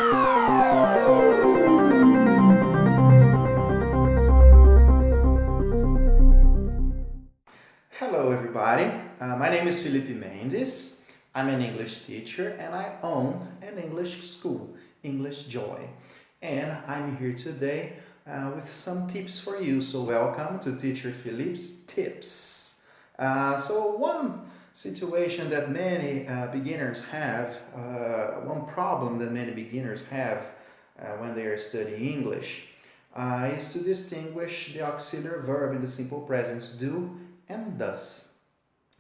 Hello everybody, my name is Filipe. I'm an English teacher and I own an English school, English Joy. And I'm here today with some tips for you. So welcome to Teacher Filipe's Tips. So one situation that many beginners have, one problem that many beginners have when they are studying English is to distinguish the auxiliary verb in the simple present do and does.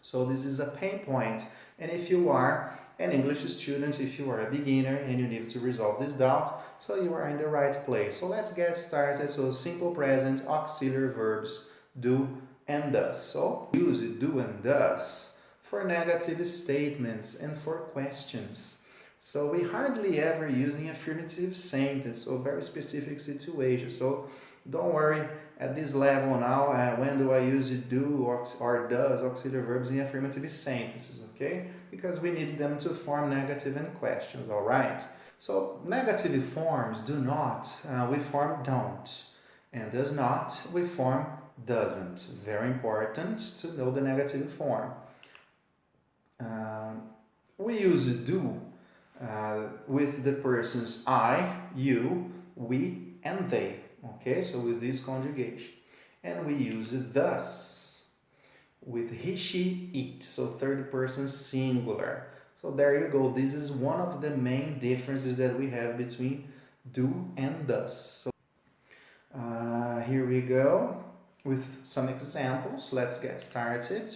So this is a pain point, and if you are an English student, if you are a beginner and you need to resolve this doubt, so you are in the right place. So let's get started. So simple present auxiliary verbs do and does. So use do and does for negative statements and for questions. So we hardly ever using affirmative sentence, so very specific situation. So don't worry at this level now, when do I use do or does auxiliary verbs in affirmative sentences, okay? Because we need them to form negative and questions, all right? So negative forms do not, we form don't. And does not, we form doesn't. Very important to know the negative form. We use do with the persons I, you, we, and they. Okay, so with this conjugation. And we use thus with he, she, it. So third person singular. So there you go. This is one of the main differences that we have between do and does. So here we go with some examples. Let's get started.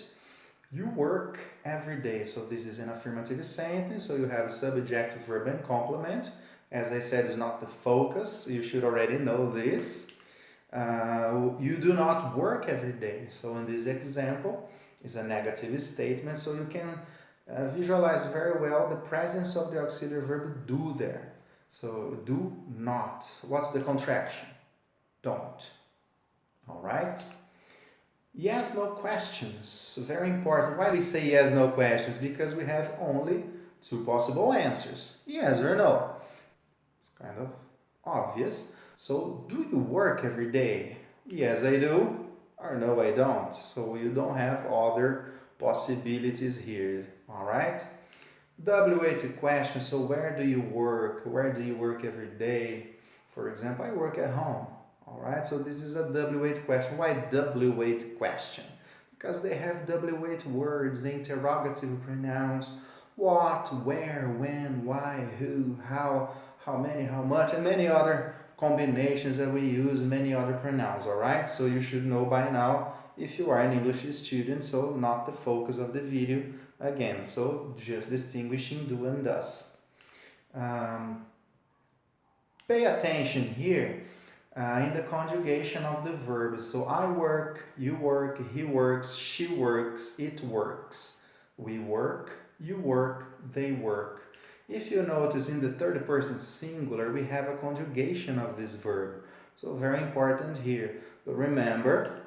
You work every day. So this is an affirmative sentence. So you have subject, verb, and complement. As I said, it's not the focus. You should already know this. You do not work every day. So in this example, it's a negative statement. So you can visualize very well the presence of the auxiliary verb do there. So do not. What's the contraction? Don't. All right? Yes, no questions. Very important. Why do we say yes, no questions? Because we have only two possible answers. Yes or no. Kind of obvious. So, do you work every day? Yes, I do. Or no, I don't. So, you don't have other possibilities here. All right? W8 question. So, where do you work? Where do you work every day? For example, I work at home. All right? So, this is a W8 question. Why W8 question? Because they have W8 words, the interrogative pronouns. What, where, when, why, who, how many, how much, and many other combinations that we use, many other pronouns, all right? So you should know by now if you are an English student, so not the focus of the video again. So just distinguishing do and does. Pay attention here in the conjugation of the verbs. So I work, you work, he works, she works, it works. We work, you work, they work. If you notice in the third person singular, we have a conjugation of this verb. So very important here. But remember,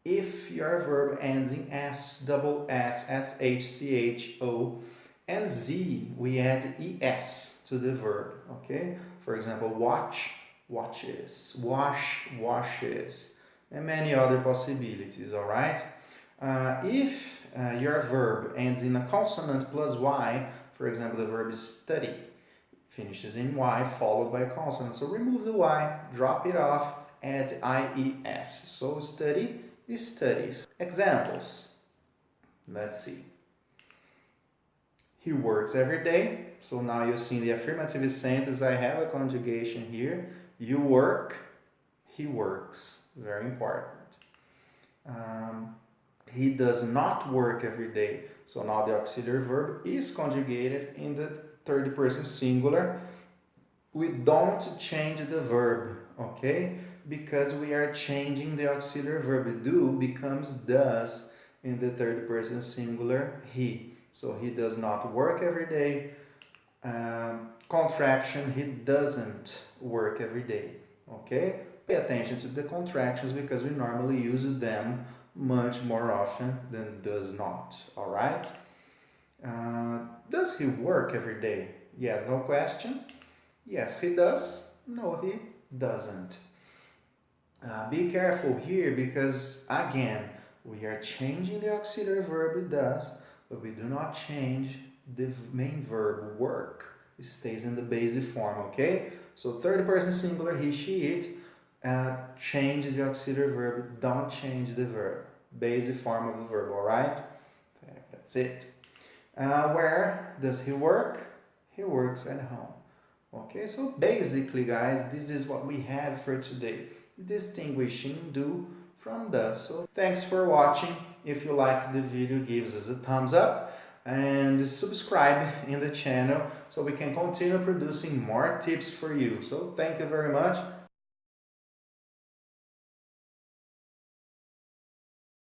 if your verb ends in S, double S, SH, CH, O, and Z, we add ES to the verb, okay? For example, watch, watches, wash, washes, and many other possibilities, all right? If your verb ends in a consonant plus Y, for example, the verb is study, finishes in Y followed by a consonant. So remove the Y, drop it off, add IES. So study is studies. Examples. Let's see. He works every day. So now you see in the affirmative sentence, I have a conjugation here. You work, he works. Very important. He does not work every day. So now the auxiliary verb is conjugated in the third person singular. We don't change the verb, okay? Because we are changing the auxiliary verb. Do becomes does in the third person singular, he. So he does not work every day. Contraction, he doesn't work every day, okay? Pay attention to the contractions because we normally use them much more often than does not, all right? Does he work every day? Yes, no question. Yes, he does. No, he doesn't. Be careful here because, again, we are changing the auxiliary verb does, but we do not change the main verb work. It stays in the basic form, okay? So third person singular, he, she, it. Change the auxiliary verb, don't change the verb. Basic form of the verb, alright? That's it. Where does he work? He works at home. Okay, so basically, guys, this is what we have for today. Distinguishing do from does. So thanks for watching. If you like the video, give us a thumbs up and subscribe in the channel so we can continue producing more tips for you. So thank you very much